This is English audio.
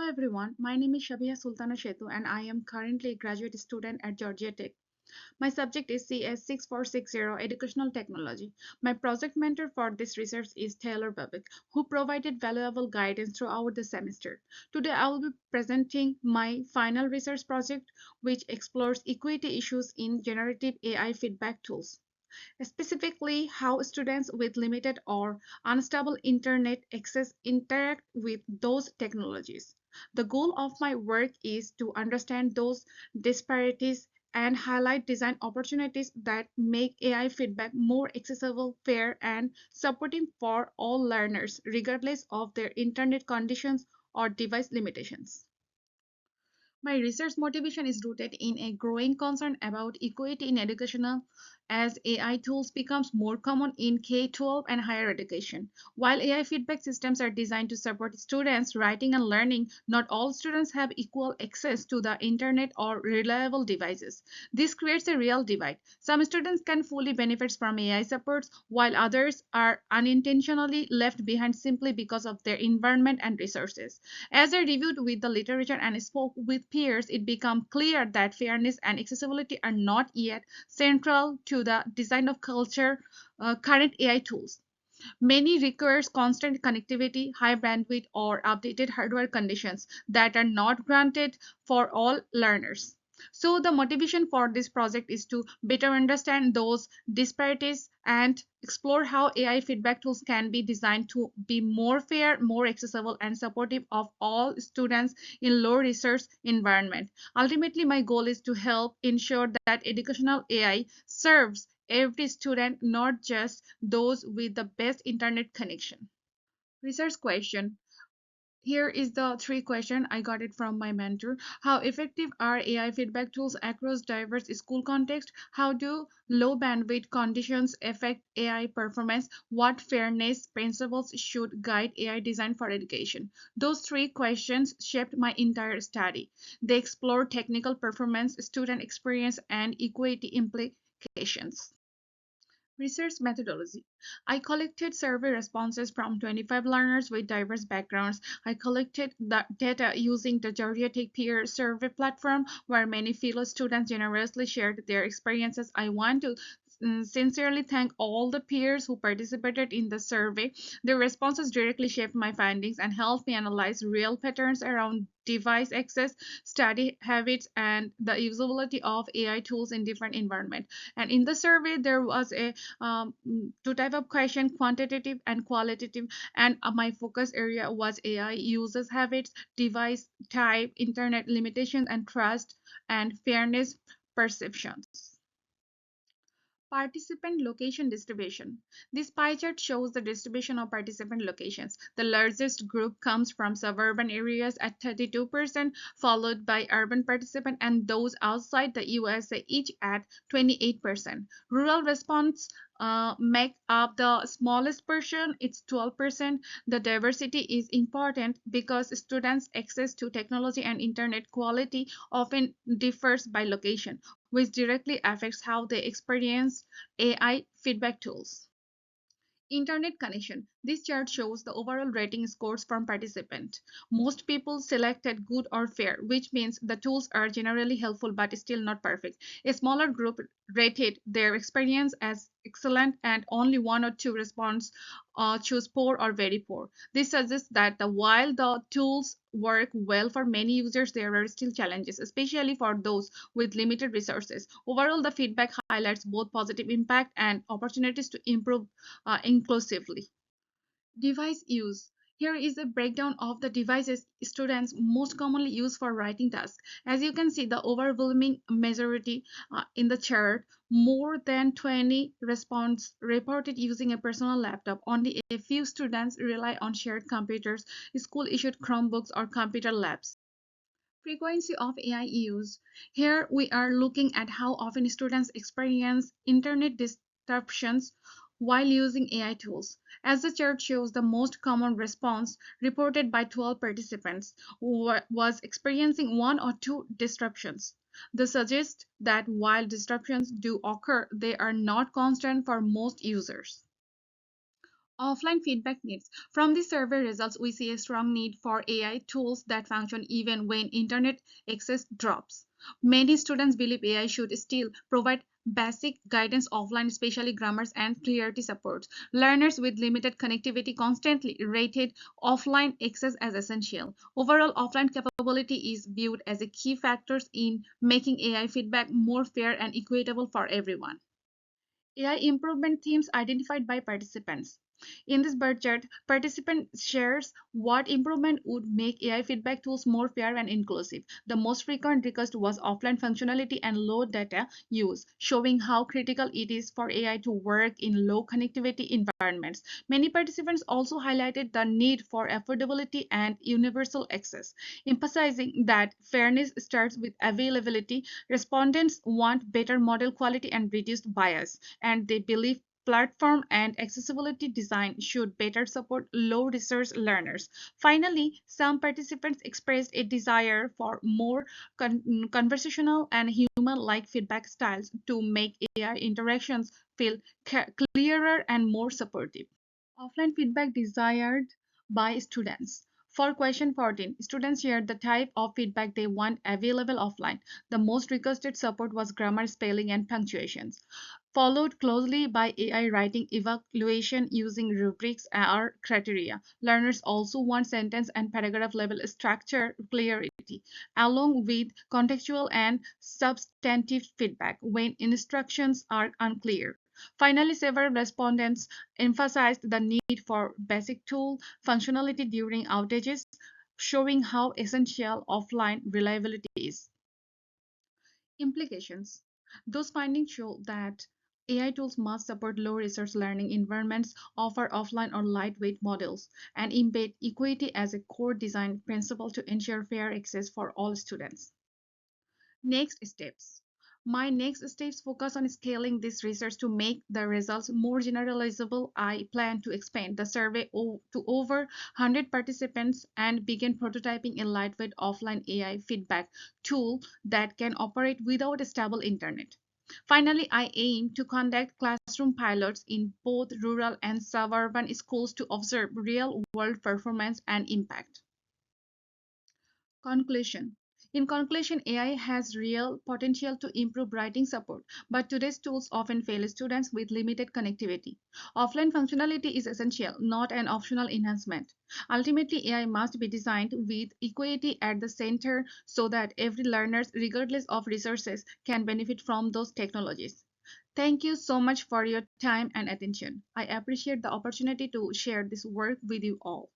Hello everyone, my name is Shabia Sultana Shetu and I am currently a graduate student at Georgia Tech. My subject is CS6460 Educational Technology. My project mentor for this research is Taylor Babick, who provided valuable guidance throughout the semester. Today I will be presenting my final research project, which explores equity issues in generative AI feedback tools, specifically how students with limited or unstable internet access interact with those technologies. The goal of my work is to understand those disparities and highlight design opportunities that make AI feedback more accessible, fair, and supportive for all learners, regardless of their internet conditions or device limitations. My research motivation is rooted in a growing concern about equity in educational as AI tools becomes more common in K-12 and higher education. While AI feedback systems are designed to support students' writing and learning, not all students have equal access to the internet or reliable devices. This creates a real divide. Some students can fully benefit from AI supports, while others are unintentionally left behind simply because of their environment and resources. As I reviewed with the literature and spoke with peers, it became clear that fairness and accessibility are not yet central to the design of culture current AI tools. Many requires constant connectivity, high bandwidth, or updated hardware conditions that are not granted for all learners. So the motivation for this project is to better understand those disparities and explore how AI feedback tools can be designed to be more fair, more accessible, and supportive of all students in low resource environment. Ultimately, my goal is to help ensure that educational AI serves every student, not just those with the best internet connection. Research question. Here is the three question I got it from my mentor. How effective are AI feedback tools across diverse school contexts? How do low bandwidth conditions affect AI performance? What fairness principles should guide AI design for education? Those three questions shaped my entire study. They explore technical performance, student experience, and equity implications. Research methodology. I collected survey responses from 25 learners with diverse backgrounds. I collected the data using the Georgia Tech peer survey platform where many fellow students generously shared their experiences. I want to sincerely thank all the peers who participated in the survey. Their responses directly shaped my findings and helped me analyze real patterns around device access, study habits, and the usability of AI tools in different environments. And in the survey, there was a two type of question, quantitative and qualitative, and my focus area was AI users habits, device type, internet limitations, and trust and fairness perceptions. Participant location distribution. This pie chart shows the distribution of participant locations. The largest group comes from suburban areas at 32%, followed by urban participants and those outside the USA, each at 28%. Rural response make up the smallest portion, it's 12%. The diversity is important because students' access to technology and internet quality often differs by location, which directly affects how they experience AI feedback tools. Internet connection. This chart shows the overall rating scores from participants. Most people selected good or fair, which means the tools are generally helpful but still not perfect. A smaller group rated their experience as excellent and only one or two response choose poor or very poor. This suggests that while the tools work well for many users, there are still challenges, especially for those with limited resources. Overall, the feedback highlights both positive impact and opportunities to improve inclusively. Device use. Here is a breakdown of the devices students most commonly use for writing tasks. As you can see, the overwhelming majority in the chart, more than 20 response reported using a personal laptop. Only a few students rely on shared computers, school-issued Chromebooks, or computer labs. Frequency of AI use. Here we are looking at how often students experience internet disruptions while using AI tools. As the chart shows, the most common response reported by 12 participants was experiencing one or two disruptions. This suggests that while disruptions do occur, they are not constant for most users. Offline feedback needs. From the survey results, we see a strong need for AI tools that function even when internet access drops. Many students believe AI should still provide basic guidance offline, especially grammars and clarity supports. Learners with limited connectivity constantly rated offline access as essential. Overall, offline capability is viewed as a key factor in making AI feedback more fair and equitable for everyone. AI improvement themes identified by participants. In this budget, participant shares what improvement would make AI feedback tools more fair and inclusive. The most frequent request was offline functionality and low data use, showing how critical it is for AI to work in low connectivity environments. Many participants also highlighted the need for affordability and universal access, emphasizing that fairness starts with availability. Respondents want better model quality and reduced bias, and they believe platform and accessibility design should better support low resource learners. Finally, some participants expressed a desire for more conversational and human like feedback styles to make AI interactions feel clearer and more supportive. Offline feedback desired by students. For question 14, students shared the type of feedback they want available offline. The most requested support was grammar, spelling, and punctuations, followed closely by AI writing evaluation using rubrics or criteria. Learners also want sentence and paragraph level structure clarity, along with contextual and substantive feedback when instructions are unclear. Finally, several respondents emphasized the need for basic tool functionality during outages, showing how essential offline reliability is. Implications. Those findings show that AI tools must support low resource learning environments, offer offline or lightweight models, and embed equity as a core design principle to ensure fair access for all students. Next steps. My next steps focus on scaling this research to make the results more generalizable. I plan to expand the survey to over 100 participants and begin prototyping a lightweight offline AI feedback tool that can operate without a stable internet. Finally, I aim to conduct classroom pilots in both rural and suburban schools to observe real world performance and impact. Conclusion. In conclusion, AI has real potential to improve writing support, but today's tools often fail students with limited connectivity. Offline functionality is essential, not an optional enhancement. Ultimately, AI must be designed with equity at the center so that every learner, regardless of resources, can benefit from those technologies. Thank you so much for your time and attention. I appreciate the opportunity to share this work with you all.